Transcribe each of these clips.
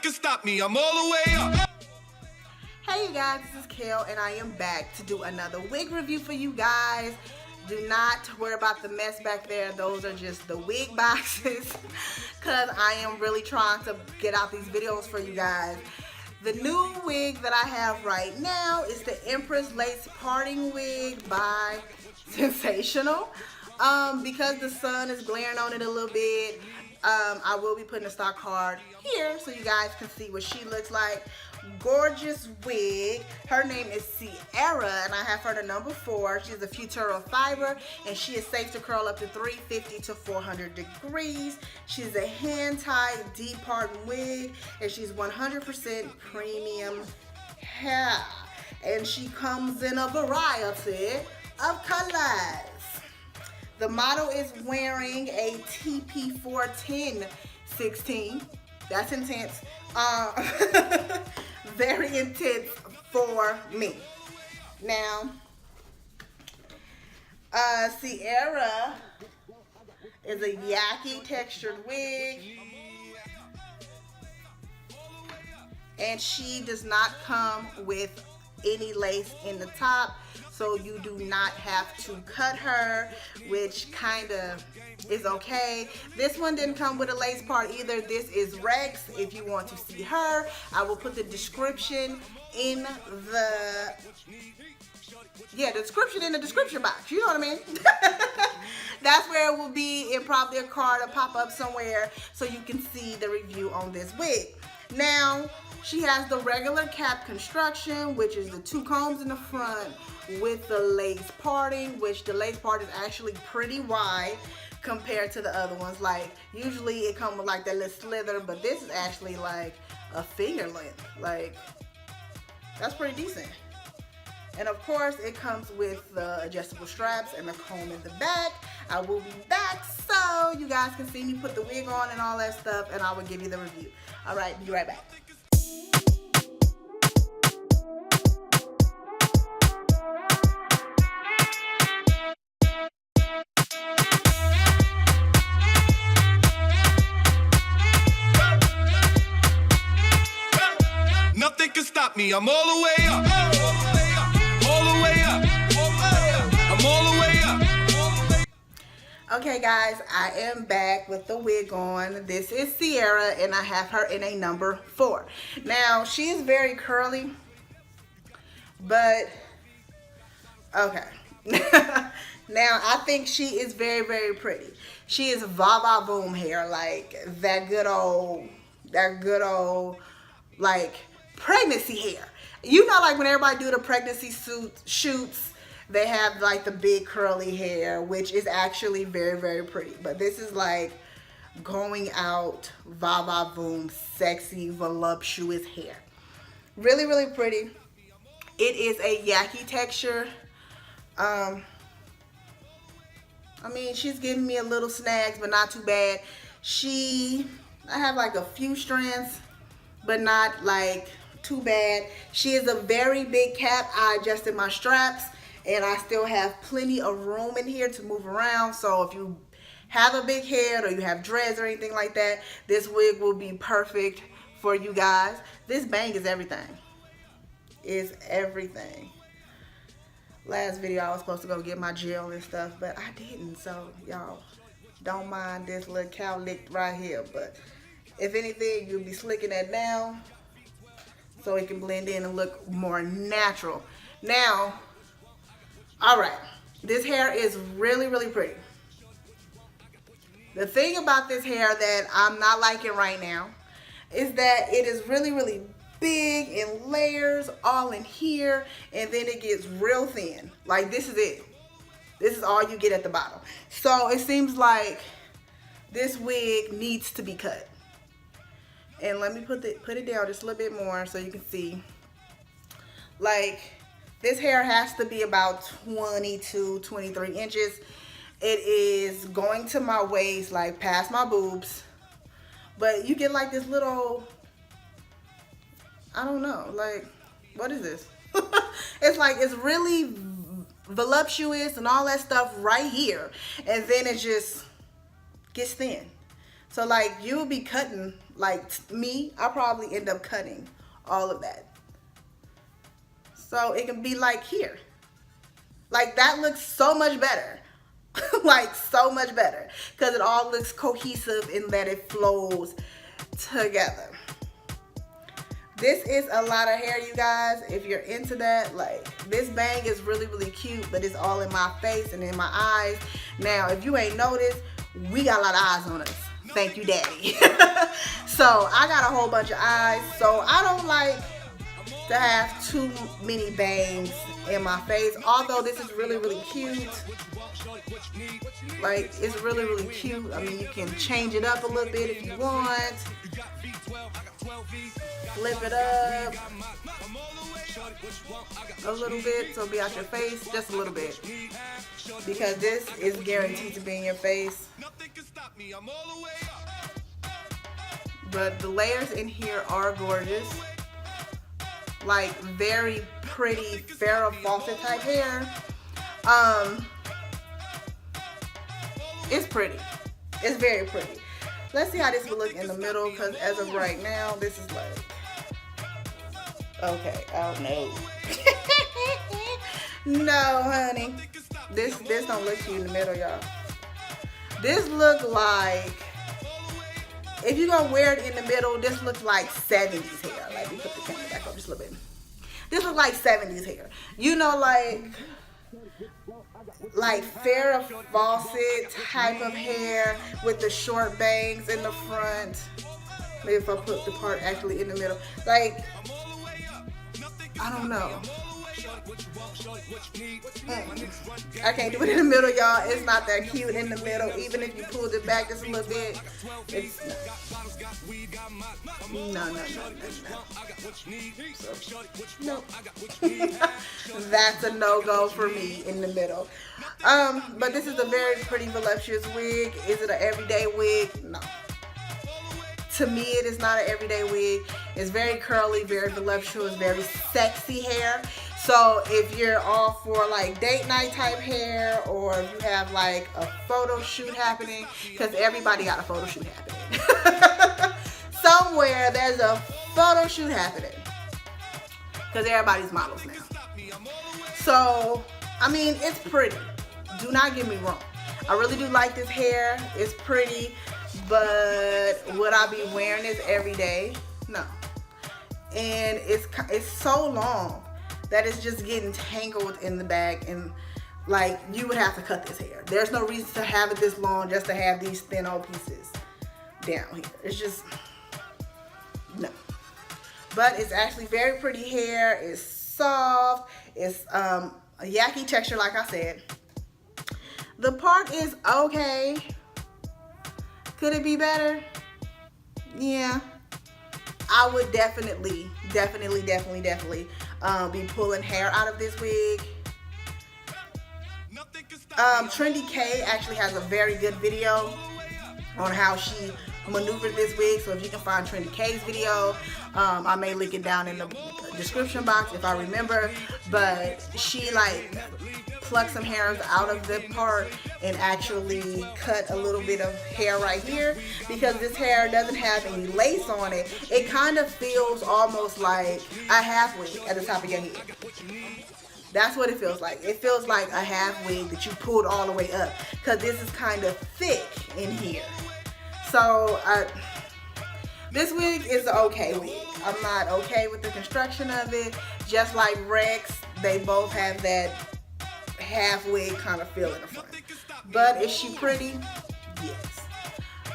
can stop me. I'm all the way up. Hey you guys, this is Kel and I am back to do another wig review for you guys. Do not worry about the mess back there. Those are just the wig boxes because I am really trying to get out these videos for you guys. The new wig that I have right now is the Empress Lace Parting Wig by Sensationnel. Because the sun is glaring on it a little bit, I will be putting a stock card here so you guys can see what she looks like. Gorgeous wig. Her name is Ciara and I have her the number 4. She's a Futura fiber and she is safe to curl up to 350 to 400 degrees. She's a hand-tied deep parting wig and she's 100% premium hair. And she comes in a variety of colors. The model is wearing a TP410 16. That's intense. Very intense for me. Now, Ciara is a yaki textured wig. And she does not come with any lace in the top. So you do not have to cut her, which kind of is okay. This one didn't come with a lace part either. This is Rex. If you want to see her, I will put the description in the description in the description box. You know what I mean? That's where it will be, in probably a card or pop up somewhere so you can see the review on this wig. Now, she has the regular cap construction, which is the 2 combs in the front with the lace parting, which the lace part is actually pretty wide compared to the other ones. Like, usually it comes with like that little slither, but this is actually like a finger length. Like, that's pretty decent. And of course, it comes with the adjustable straps and the comb in the back. I will be back so you guys can see me put the wig on and all that stuff, and I will give you the review. All right, be right back. Nothing can stop me. I'm all the way up. All the way up. I'm all the way up. Okay guys, I am back with the wig on. This is Ciara and I have her in a number 4. Now, she is very curly, but okay. Now, I think she is very, very pretty. She is va-va boom hair, like that good old, like pregnancy hair. You know, like when everybody do the pregnancy shoots, they have like the big curly hair, which is actually very, very pretty. But this is like going out, va-va boom, sexy, voluptuous hair. Really, really pretty. It is a yaki texture. I mean, she's giving me a little snags, but not too bad. I have like a few strands, but not like too bad. She is a very big cap. I adjusted my straps and I still have plenty of room in here to move around. So if you have a big head or you have dreads or anything like that, this wig will be perfect for you guys. This bang is everything. It's everything. Last video I was supposed to go get my gel and stuff, but I didn't. So y'all don't mind this little cowlick right here. But if anything, you'll be slicking that down so it can blend in and look more natural. Now, all right, this hair is really, really pretty. The thing about this hair that I'm not liking right now is that it is really, really big in layers all in here, and then it gets real thin. Like, this is it. This is all you get at the bottom. So it seems like this wig needs to be cut. And let me put it down just a little bit more so you can see. Like, this hair has to be about 22, 23 inches. It is going to my waist, like past my boobs. But you get like this little, I don't know, like, what is this? It's like, it's really voluptuous and all that stuff right here. And then it just gets thin. So like you'll be cutting, like me, I'll probably end up cutting all of that. So it can be like here. Like that looks so much better. Like so much better. Because it all looks cohesive in that it flows together. This is a lot of hair, you guys. If you're into that, like this bang is really, really cute, but it's all in my face and in my eyes. Now, if you ain't noticed, we got a lot of eyes on us. Thank you, daddy. So I got a whole bunch of eyes. So I don't like to have too many bangs in my face. Although this is really, really cute. Like it's really, really cute. I mean, you can change it up a little bit if you want. Flip it up a little bit so it'll be out your face, just a little bit, because this is guaranteed to be in your face. But the layers in here are gorgeous, like very pretty Farrah Fawcett type hair. It's pretty, it's very pretty. Let's see how this will look in the middle, because as of right now, this is like, okay, oh no. No, honey. This don't look cute in the middle, y'all. This look like, if you're going to wear it in the middle, this looks like 70s hair. Like, we put the camera back up just a little bit. This looks like 70s hair. You know, like Farrah Fawcett type of hair with the short bangs in the front. Maybe if I put the part actually in the middle. Like, I don't know. I can't do it in the middle, y'all. It's not that cute in the middle. Even if you pulled it back just a little bit, it's no. So, no. That's a no-go for me in the middle. But this is a very pretty voluptuous wig. Is it an everyday wig? No. To me, it is not an everyday wig. It's very curly, very voluptuous, very sexy hair. So if you're all for like date night type hair, or if you have like a photo shoot happening, because everybody got a photo shoot happening. Somewhere there's a photo shoot happening, because everybody's models now. So, I mean, it's pretty. Do not get me wrong. I really do like this hair. It's pretty. But would I be wearing this every day? No. And it's so long that it's just getting tangled in the back, and like you would have to cut this hair. There's no reason to have it this long just to have these thin old pieces down here. It's just no. But it's actually very pretty hair. It's soft. It's a yucky texture, like I said. The part is okay. Could it be better? Yeah. I would definitely be pulling hair out of this wig. Trendy K actually has a very good video on how she maneuvered this wig. So if you can find Trendy K's video, I may link it down in the description box if I remember. But she like plucked some hairs out of the part and actually cut a little bit of hair right here, because this hair doesn't have any lace on it. It kind of feels almost like a half wig at the top of your head. That's what it feels like. It feels like a half wig that you pulled all the way up, because this is kind of thick in here. So this wig is an okay wig. I'm not okay with the construction of it. Just like Rex, they both have that half wig kind of feel in the front. But is she pretty? Yes.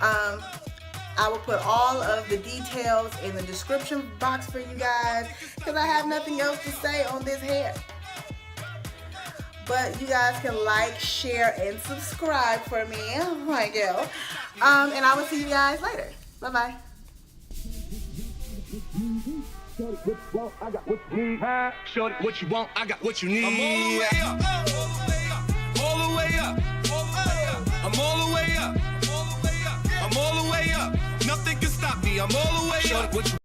I will put all of the details in the description box for you guys, because I have nothing else to say on this hair. But you guys can like, share, and subscribe for me. Oh my girl. And I will see you guys later. Bye-bye. Shorty, what you want, I got what you need. Shorty, what you want, I got what you need. I'm all the way up, all the way up, I'm all the way up, I'm all the way up, I'm all the way up. Nothing can stop me, I'm all the way up.